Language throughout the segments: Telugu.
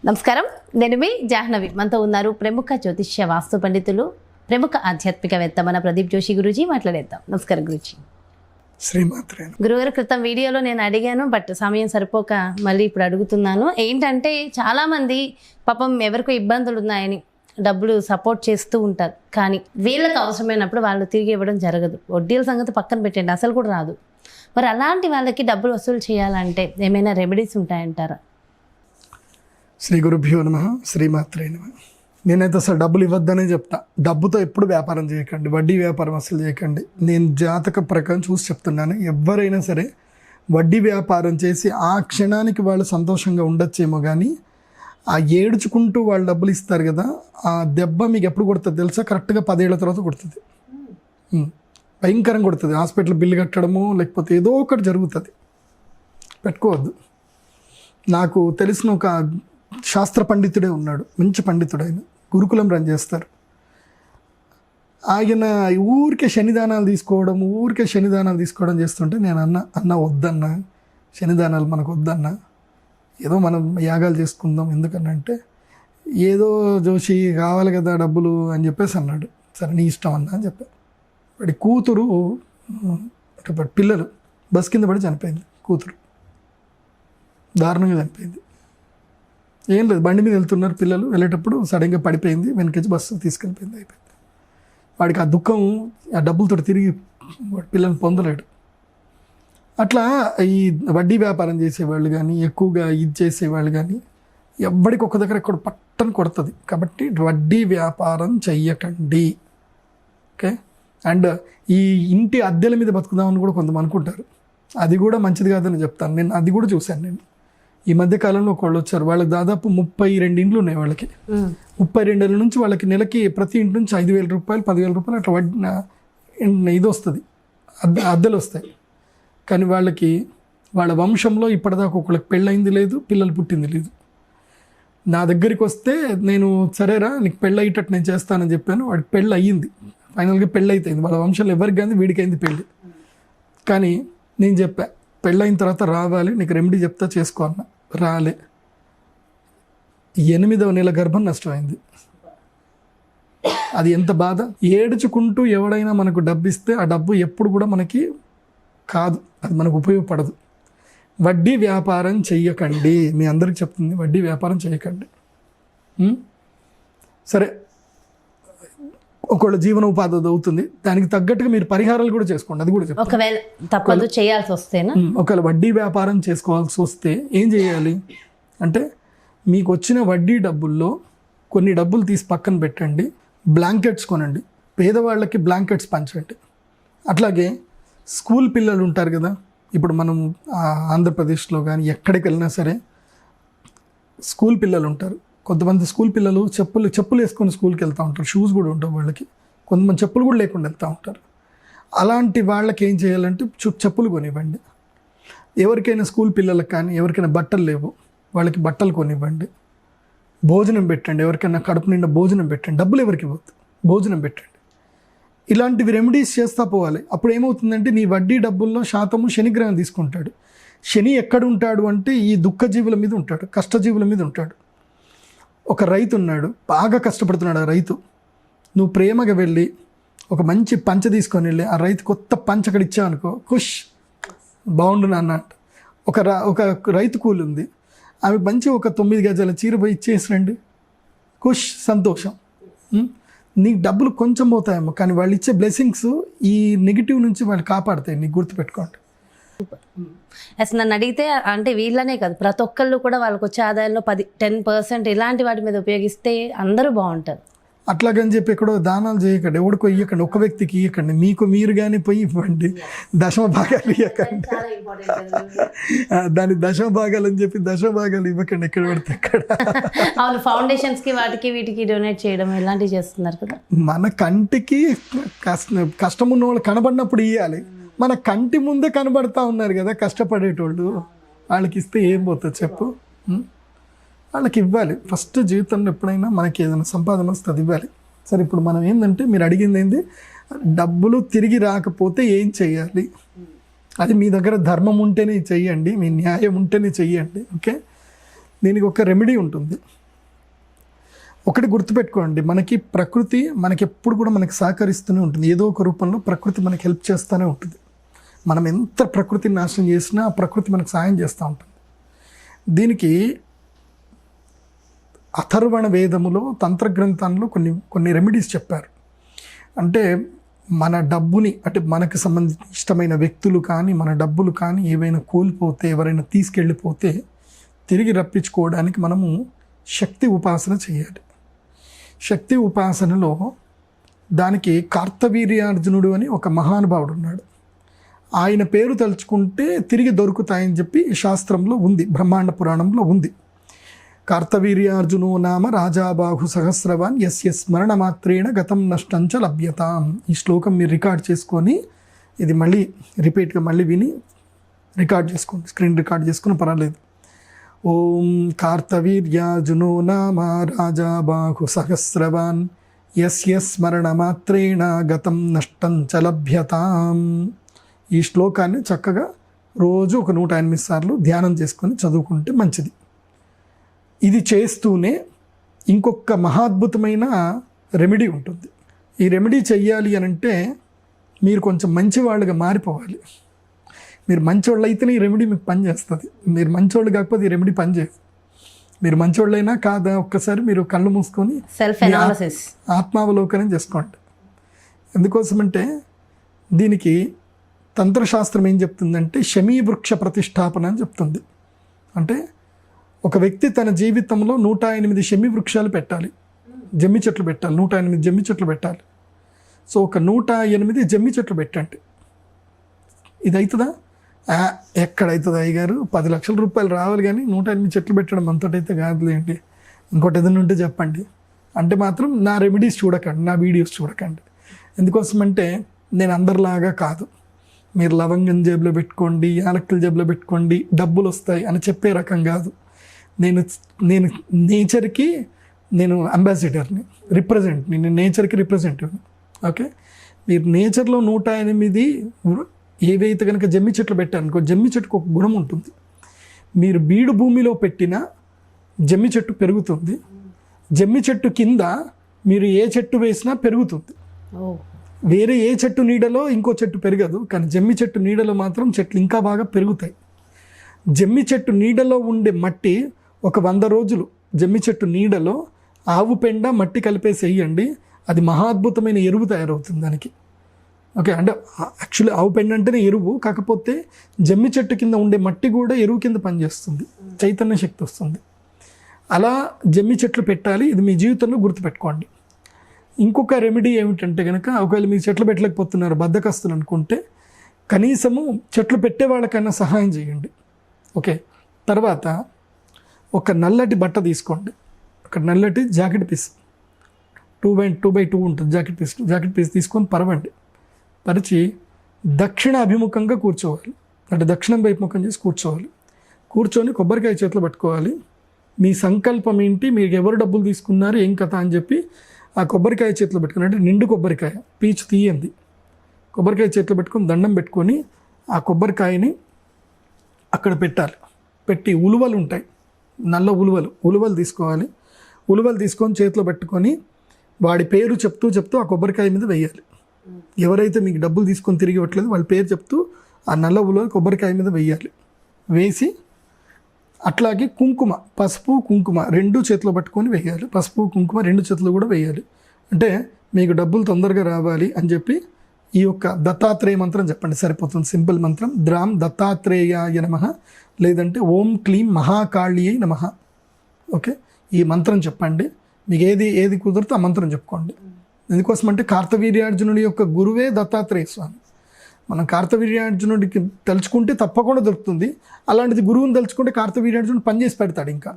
నమస్కారం, నేను మీ జాహ్నవి. మనతో ఉన్నారు ప్రముఖ జ్యోతిష్య వాస్తు పండితులు, ప్రముఖ ఆధ్యాత్మికవేత్త మన ప్రదీప్ జోషి గురూజీ. మాట్లాడేద్దాం. నమస్కారం గురూజీ. శ్రీమాత్రే. గురుగారు, క్రితం వీడియోలో నేను అడిగాను, బట్ సమయం సరిపోక మళ్ళీ ఇప్పుడు అడుగుతున్నాను. ఏంటంటే చాలామంది పాపం ఎవరికో ఇబ్బందులు ఉన్నాయని డబ్బులు సపోర్ట్ చేస్తూ ఉంటారు, కానీ వీళ్ళకి అవసరమైనప్పుడు వాళ్ళు తిరిగి ఇవ్వడం జరగదు. వడ్డీల సంగతి పక్కన పెట్టండి, అసలు కూడా రాదు. మరి అలాంటి వాళ్ళకి డబ్బులు వసూలు చేయాలంటే ఏమైనా రెమెడీస్ ఉంటాయంటారా? శ్రీ గురుభ్యో నమః. శ్రీమాత్రే నమః. నేనైతే అసలు డబ్బులు ఇవ్వద్దనే చెప్తా. డబ్బుతో ఎప్పుడు వ్యాపారం చేయకండి, వడ్డీ వ్యాపారం అసలు చేయకండి. నేను జాతక ప్రకారం చూసి చెప్తున్నాను. ఎవరైనా సరే వడ్డీ వ్యాపారం చేసి ఆ క్షణానికి వాళ్ళు సంతోషంగా ఉండొచ్చేమో, కానీ ఆ ఏడ్చుకుంటూ వాళ్ళు డబ్బులు ఇస్తారు కదా, ఆ దెబ్బ మీకు ఎప్పుడు కొడుతుంది తెలుసా? కరెక్ట్గా 10 ఏళ్ల తర్వాత కొడుతుంది. భయంకరంగా కొడుతుంది. హాస్పిటల్ బిల్లు కట్టడము, లేకపోతే ఏదో ఒకటి జరుగుతుంది. పెట్టుకోవద్దు. నాకు తెలిసిన ఒక శాస్త్ర పండితుడే ఉన్నాడు, మంచి పండితుడు. ఆయన గురుకులం రన్ చేస్తారు. ఆయన ఊరికే శనిదానాలు తీసుకోవడం చేస్తుంటే నేను అన్న వద్దన్నా, శనిదానాలు మనకు వద్దన్నా, ఏదో మనం యాగాలు చేసుకుందాం. ఎందుకనంటే ఏదో జోషి కావాలి కదా డబ్బులు అని చెప్పేసి అన్నాడు. సరే నీ ఇష్టం అన్నా అని చెప్పాను. వాడి కూతురు, పిల్లలు బస్ కింద పడి చనిపోయింది. కూతురు దారుణంగా చనిపోయింది. ఏం లేదు, బండి మీద వెళ్తున్నారు పిల్లలు, వెళ్ళేటప్పుడు సడన్గా పడిపోయింది, వెనకొచ్చి బస్సు తీసుకెళ్ళిపోయింది. అయిపోయింది. వాడికి ఆ దుఃఖం, ఆ డబ్బులతో తిరిగి పిల్లల్ని పొందలేడు. అట్లా ఈ వడ్డీ వ్యాపారం చేసేవాళ్ళు కానీ, ఎక్కువగా ఇది చేసేవాళ్ళు కానీ, ఎవ్వడికి ఒక దగ్గర ఎక్కడ పట్టని కొడుతుంది. కాబట్టి వడ్డీ వ్యాపారం చెయ్యకండి. ఓకే. అండ్ ఈ ఇంటి అద్దెల మీద బతుకుదామని కూడా కొంతమంది అనుకుంటారు. అది కూడా మంచిది కాదని చెప్తాను. నేను అది కూడా చూశాను. నేను ఈ మధ్య కాలంలో ఒకళ్ళు వచ్చారు, వాళ్ళకి దాదాపు 32 ఇండ్లు ఉన్నాయి. వాళ్ళకి 32 ఏళ్ళ నుంచి వాళ్ళకి నెలకి ప్రతి ఇంటి నుంచి 5,000 రూపాయలు 10,000 రూపాయలు అట్లా ఇది వస్తుంది, అద్దెలు వస్తాయి. కానీ వాళ్ళకి వాళ్ళ వంశంలో ఇప్పటిదాకా ఒకళ్ళకి పెళ్ళయింది లేదు, పిల్లలు పుట్టింది లేదు. నా దగ్గరికి వస్తే నేను సరేరా నీకు పెళ్ళి అయ్యేటట్టు నేను చేస్తానని చెప్పాను. వాడికి పెళ్ళి అయ్యింది, ఫైనల్గా పెళ్ళి అయిపోయింది. వాళ్ళ వంశంలో ఎవరికి కానీ వీడికి అయింది పెళ్ళి. కానీ నేను చెప్పా, పెళ్ళైన తర్వాత రావాలి, నీకు రెమెడీ చెప్తా చేసుకో అన్న. రాలే. 8వ నెల గర్భం నష్టమైంది. అది ఎంత బాధ. ఏడ్చుకుంటూ ఎవడైనా మనకు డబ్బు ఇస్తే ఆ డబ్బు ఎప్పుడు కూడా మనకి కాదు, అది మనకు ఉపయోగపడదు. వడ్డీ వ్యాపారం చెయ్యకండి. మీ అందరికి చెప్తుంది, వడ్డీ వ్యాపారం చేయకండి. సరే, ఒకవేళ జీవన ఉపాధి అవుతుంది, దానికి తగ్గట్టుగా మీరు పరిహారాలు కూడా చేసుకోండి. అది కూడా చెప్తాను. ఒకవేళ తప్పదు చేయాల్సి వస్తేనా, ఒకవేళ వడ్డీ వ్యాపారం చేసుకోవాల్సి వస్తే ఏం చేయాలి అంటే, మీకు వచ్చిన వడ్డీ డబ్బుల్లో కొన్ని డబ్బులు తీసి పక్కన పెట్టండి. బ్లాంకెట్స్ కొనండి, పేదవాళ్ళకి బ్లాంకెట్స్ పంచండి. అట్లాగే స్కూల్ పిల్లలు ఉంటారు కదా, ఇప్పుడు మనం ఆంధ్రప్రదేశ్లో కానీ ఎక్కడికి వెళ్ళినా సరే స్కూల్ పిల్లలు ఉంటారు. కొంతమంది స్కూల్ పిల్లలు చెప్పులు వేసుకొని స్కూల్కి వెళ్తూ ఉంటారు, షూస్ కూడా ఉంటాయి వాళ్ళకి. కొంతమంది చెప్పులు కూడా లేకుండా వెళ్తూ ఉంటారు. అలాంటి వాళ్ళకి ఏం చేయాలంటే చెప్పులు కొనివ్వండి. ఎవరికైనా స్కూల్ పిల్లలకు కానీ ఎవరికైనా బట్టలు లేవు, వాళ్ళకి బట్టలు కొనివ్వండి. భోజనం పెట్టండి, ఎవరికైనా కడుపు నిండా భోజనం పెట్టండి. డబ్బులు ఎవరికి ఇవ్వద్దు, భోజనం పెట్టండి. ఇలాంటివి రెమెడీస్ చేస్తూ పోవాలి. అప్పుడు ఏమవుతుందంటే నీ వడ్డీ డబ్బుల్లో శాతము శనిగ్రహం తీసుకుంటాడు. శని ఎక్కడ ఉంటాడు అంటే ఈ దుఃఖజీవుల మీద ఉంటాడు, కష్టజీవుల మీద ఉంటాడు. ఒక రైతు ఉన్నాడు, బాగా కష్టపడుతున్నాడు. ఆ రైతు, నువ్వు ప్రేమగా వెళ్ళి ఒక మంచి పంచ తీసుకొని వెళ్ళి ఆ రైతు కొత్త పంచ అక్కడ ఇచ్చావనుకో, ఖుష్, బాగుండు నాన్న అంట. ఒక రైతు కూలి ఉంది, ఆమె మంచి ఒక 9 గజాల చీర పోయి ఇచ్చేసిరండి, ఖుష్, సంతోషం. నీకు డబ్బులు కొంచెం పోతాయేమో, కానీ వాళ్ళు ఇచ్చే బ్లెస్సింగ్స్ ఈ నెగిటివ్ నుంచి వాళ్ళు కాపాడుతాయి. నీకు గుర్తుపెట్టుకోండి. అసలు నన్ను అడిగితే అంటే వీళ్ళనే కాదు, ప్రతి ఒక్కళ్ళు కూడా వాళ్ళకి వచ్చే ఆదాయంలో 10% ఇలాంటి వాటి మీద ఉపయోగిస్తే అందరూ బాగుంటారు. అట్లాగని చెప్పి ఎక్కడో దానాలు చేయకండి, ఎవడికో ఇవ్వకండి, ఒక వ్యక్తికి ఇవ్వకండి. మీకు మీరు కానీ పోయి ఇవ్వండి. దశమ భాగాలు ఇవ్వకండి. దాని దశమ భాగాలు అని చెప్పి దశమ భాగాలు ఇవ్వకండి ఎక్కడ పడితే అక్కడ. అవును, ఫౌండేషన్స్కి వాటికి వీటికి డొనేట్ చేయడం ఇలాంటివి చేస్తున్నారు కదా. మన కంటికి కష్టం ఉన్న వాళ్ళు కనబడినప్పుడు ఇవ్వాలి. మన కంటి ముందే కనబడతా ఉన్నారు కదా కష్టపడేటోళ్ళు, వాళ్ళకి ఇస్తే ఏం పోతుంది చెప్పు? వాళ్ళకి ఇవ్వాలి. ఫస్ట్ జీవితంలో ఎప్పుడైనా మనకి ఏదైనా సంపాదన వస్తే అది ఇవ్వాలి. సరే, ఇప్పుడు మనం ఏంటంటే మీరు అడిగింది ఏంటి, డబ్బులు తిరిగి రాకపోతే ఏం చేయాలి? అది మీ దగ్గర ధర్మం ఉంటేనే చెయ్యండి, మీ న్యాయం ఉంటేనే చెయ్యండి. ఓకే, దీనికి ఒక రెమెడీ ఉంటుంది. ఒకటి గుర్తుపెట్టుకోండి, మనకి ప్రకృతి మనకి ఎప్పుడు కూడా మనకి సహకరిస్తూనే ఉంటుంది. ఏదో ఒక రూపంలో ప్రకృతి మనకి హెల్ప్ చేస్తూనే ఉంటుంది. మనం ఎంత ప్రకృతిని నాశనం చేసినా ఆ ప్రకృతి మనకు సాయం చేస్తూ ఉంటుంది. దీనికి అథర్వణ వేదములో తంత్రగ్రంథంలో కొన్ని రెమెడీస్ చెప్పారు. అంటే మన డబ్బుని, అంటే మనకు సంబంధించిన ఇష్టమైన వ్యక్తులు కానీ మన డబ్బులు కానీ ఏవైనా కోల్పోతే, ఎవరైనా తీసుకెళ్ళిపోతే తిరిగి రప్పించుకోవడానికి మనము శక్తి ఉపాసన చేయాలి. శక్తి ఉపాసనలో దానికి కార్తవీర్యార్జునుడు అని ఒక మహానుభావుడు ఉన్నాడు. ఆయన పేరు తలుచుకుంటే తిరిగి దొరుకుతాయని చెప్పి శాస్త్రంలో ఉంది, బ్రహ్మాండ పురాణంలో ఉంది. కార్తవీర్యార్జునో నామ రాజాబాహు సహస్రవాన్ యస్య స్మరణ మాత్రేణ గతం నష్టంచ లభ్యతాం. ఈ శ్లోకం మీరు రికార్డ్ చేసుకొని, ఇది మళ్ళీ రిపీట్గా మళ్ళీ విని రికార్డ్ చేసుకోండి, స్క్రీన్ రికార్డ్ చేసుకుని పర్వాలేదు. ఓం కార్తవీర్యార్జునో నామ రాజాబాహు సహస్రవాన్ యస్య స్మరణ మాత్రేణ గతం నష్టం చ లభ్యతాం. ఈ శ్లోకాన్ని చక్కగా రోజు ఒక 108 సార్లు ధ్యానం చేసుకొని చదువుకుంటే మంచిది. ఇది చేస్తూనే ఇంకొక మహాద్భుతమైన రెమెడీ ఉంటుంది. ఈ రెమెడీ చెయ్యాలి అని అంటే మీరు కొంచెం మంచివాళ్ళుగా మారిపోవాలి. మీరు మంచివాళ్ళు అయితేనే ఈ రెమెడీ మీకు పనిచేస్తుంది. మీరు మంచివాళ్ళు కాకపోతే ఈ రెమెడీ పనిచేయదు. మీరు మంచివాళ్ళైనా కాదా ఒక్కసారి మీరు కళ్ళు మూసుకొని సెల్ఫ్ అనాలిసిస్, ఆత్మావలోకనం చేసుకోండి. ఎందుకోసమంటే దీనికి తంత్రశాస్త్రం ఏం చెప్తుందంటే శమీవృక్ష ప్రతిష్టాపన అని చెప్తుంది. అంటే ఒక వ్యక్తి తన జీవితంలో 108 శమీ వృక్షాలు పెట్టాలి, జమ్మి చెట్లు పెట్టాలి, 108 జమ్మి చెట్లు పెట్టాలి. సో ఒక 108 జమ్మి చెట్లు పెట్టండి. ఇది అవుతుందా? ఎక్కడవుతుంది అయ్యగారు, 10 లక్షల రూపాయలు రావాలి కానీ 108 చెట్లు పెట్టడం అంతటైతే కాదులేంటి, ఇంకోటి ఏదైనా ఉంటే చెప్పండి అంటే మాత్రం నా రెమెడీస్ చూడకండి, నా వీడియోస్ చూడకండి. ఎందుకోసమంటే నేను అందరిలాగా కాదు. మీరు లవంగం జేబులో పెట్టుకోండి, యాలక్కల జేబులో పెట్టుకోండి, డబ్బులు వస్తాయి అని చెప్పే రకం కాదు. నేను నేచర్కి అంబాసిడర్ని, రిప్రజెంట్ని, నేను నేచర్కి రిప్రజెంటేటివ్ని. ఓకే, మీరు నేచర్లో 108 ఏవైతే కనుక జమ్మి చెట్లు పెట్టారనుకో, జమ్మి చెట్టుకు ఒక గుణం ఉంటుంది. మీరు బీడు భూమిలో పెట్టిన జమ్మి చెట్టు పెరుగుతుంది. జమ్మి చెట్టు కింద మీరు ఏ చెట్టు వేసినా పెరుగుతుంది. వేరే ఏ చెట్టు నీడలో ఇంకో చెట్టు పెరగదు, కానీ జమ్మి చెట్టు నీడలో మాత్రం చెట్లు ఇంకా బాగా పెరుగుతాయి. జమ్మి చెట్టు నీడలో ఉండే మట్టి ఒక 100 రోజులు జమ్మి చెట్టు నీడలో ఆవు పెండ మట్టి కలిపేసి వేయండి, అది మహాద్భుతమైన ఎరువు తయారవుతుంది దానికి. ఓకే, అంటే యాక్చువల్లీ ఆవు పెండ అంటేనే ఎరువు, కాకపోతే జమ్మి చెట్టు కింద ఉండే మట్టి కూడా ఎరువు కింద పనిచేస్తుంది, చైతన్య శక్తి వస్తుంది. అలా జమ్మి చెట్లు పెట్టాలి. ఇది మీ జీవితంలో గుర్తుపెట్టుకోండి. ఇంకొక రెమెడీ ఏమిటంటే కనుక, ఒకవేళ మీరు చెట్లు పెట్టలేకపోతున్నారు, బద్దకస్తులు అనుకుంటే కనీసము చెట్లు పెట్టే వాళ్ళకైనా సహాయం చేయండి. ఓకే, తర్వాత ఒక నల్లటి బట్ట తీసుకోండి, ఒక నల్లటి జాకెట్ పీస్ 2x2 ఉంటుంది జాకెట్ పీస్ తీసుకొని పరవండి. పరిచి దక్షిణ అభిముఖంగా కూర్చోవాలి, అంటే దక్షిణం వైపు ముఖం చేసి కూర్చోవాలి. కూర్చొని కొబ్బరికాయ చేతిలో పట్టుకోవాలి. మీ సంకల్పం ఏంటి, మీరు ఎవరు డబ్బులు తీసుకున్నారు, ఏం కథ అని చెప్పి ఆ కొబ్బరికాయ చేతిలో పెట్టుకుని, అంటే నిండు కొబ్బరికాయ, పీచు తీయండి, కొబ్బరికాయ చేతిలో పెట్టుకొని దండం పెట్టుకొని ఆ కొబ్బరికాయని అక్కడ పెట్టాలి. పెట్టి ఉలువలు ఉంటాయి, నల్ల ఉలువలు తీసుకోవాలి. ఉలువలు తీసుకొని చేతిలో పెట్టుకొని వాడి పేరు చెప్తూ ఆ కొబ్బరికాయ మీద వేయాలి. ఎవరైతే మీకు డబ్బులు తీసుకొని తిరిగి ఇవ్వట్లేదు వాళ్ళ పేరు చెప్తూ ఆ నల్ల ఉలువలు కొబ్బరికాయ మీద వేయాలి. వేసి అట్లాగే కుంకుమ, పసుపు కుంకుమ 2 చేతిలో పట్టుకొని వేయాలి. పసుపు కుంకుమ 2 చేతులు కూడా వేయాలి. అంటే మీకు డబ్బులు తొందరగా రావాలి అని చెప్పి ఈ యొక్క దత్తాత్రేయ మంత్రం చెప్పండి, సరిపోతుంది. సింపుల్ మంత్రం, ద్రాం దత్తాత్రేయాయ నమః, లేదంటే ఓం క్లీం మహాకాళియై నమః. ఓకే, ఈ మంత్రం చెప్పండి. మీకు ఏది కుదిరితే ఆ మంత్రం చెప్పుకోండి. ఎందుకోసం అంటే కార్తవీర్యార్జునుడి యొక్క గురువే దత్తాత్రేయ స్వామి. మనం కార్తవీర్యార్జునుడికి తలుచుకుంటే తప్పకుండా దొరుకుతుంది. అలాంటిది గురువుని తలుచుకుంటే కార్తవీర్యార్జునుడు పనిచేసి పెడతాడు, ఇంకా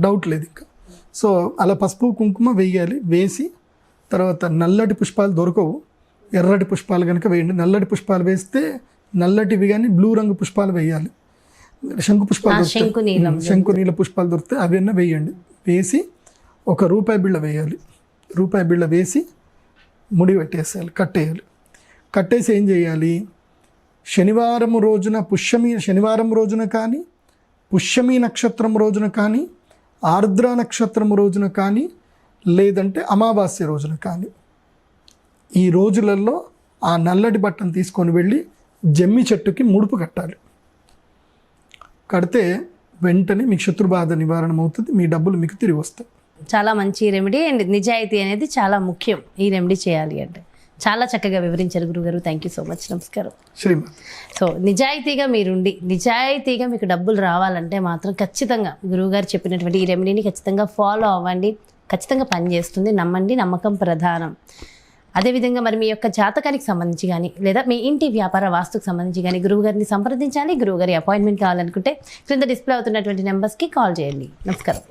డౌట్ లేదు ఇంకా. సో అలా పసుపు కుంకుమ వేయాలి. వేసి తర్వాత నల్లటి పుష్పాలు దొరకవు, ఎర్రటి పుష్పాలు కనుక వేయండి. నల్లటి పుష్పాలు వేస్తే నల్లటివి కానీ బ్లూ రంగు పుష్పాలు వేయాలి. శంకు పుష్పాలు, శంకునీల పుష్పాలు దొరికితే అవన్నీ వేయండి. వేసి ఒక రూపాయి బిళ్ళ వేయాలి. రూపాయి బిళ్ళ వేసి ముడి పెట్టేసేయాలి, కట్టేయాలి. కట్టేసి ఏం చేయాలి, శనివారం రోజున శనివారం రోజున కానీ, పుష్యమి నక్షత్రం రోజున కానీ, ఆర్ద్ర నక్షత్రం రోజున కానీ లేదంటే అమావాస్య రోజున కానీ ఈ రోజులలో ఆ నల్లటి బట్టను తీసుకొని వెళ్ళి జమ్మి చెట్టుకి ముడుపు కట్టాలి. కడితే వెంటనే మీకు శత్రుబాధ నివారణ అవుతుంది, మీ డబ్బులు మీకు తిరిగి వస్తాయి. చాలా మంచి రెమెడీ అండ్ నిజాయితీ అనేది చాలా ముఖ్యం ఈ రెమెడీ చేయాలి అంటే. చాలా చక్కగా వివరించారు గురుగారు. Thank you so much. నమస్కారం. శ్రీమాన్. సో నిజాయితీగా మీరుండి నిజాయితీగా మీకు డబ్బులు రావాలంటే మాత్రం ఖచ్చితంగా గురువుగారు చెప్పినటువంటి ఈ రెమెడీని ఖచ్చితంగా ఫాలో అవ్వండి. ఖచ్చితంగా పనిచేస్తుంది. నమ్మండి, నమ్మకం ప్రధానం. అదేవిధంగా మరి మీ యొక్క జాతకానికి సంబంధించి కానీ లేదా మీ ఇంటి వ్యాపార వాస్తుకు సంబంధించి కానీ గురువుగారిని సంప్రదించాలి. గురువుగారి అపాయింట్మెంట్ కావాలనుకుంటే క్రింద డిస్ప్లే అవుతున్నటువంటి నెంబర్స్కి కాల్ చేయండి. నమస్కారం.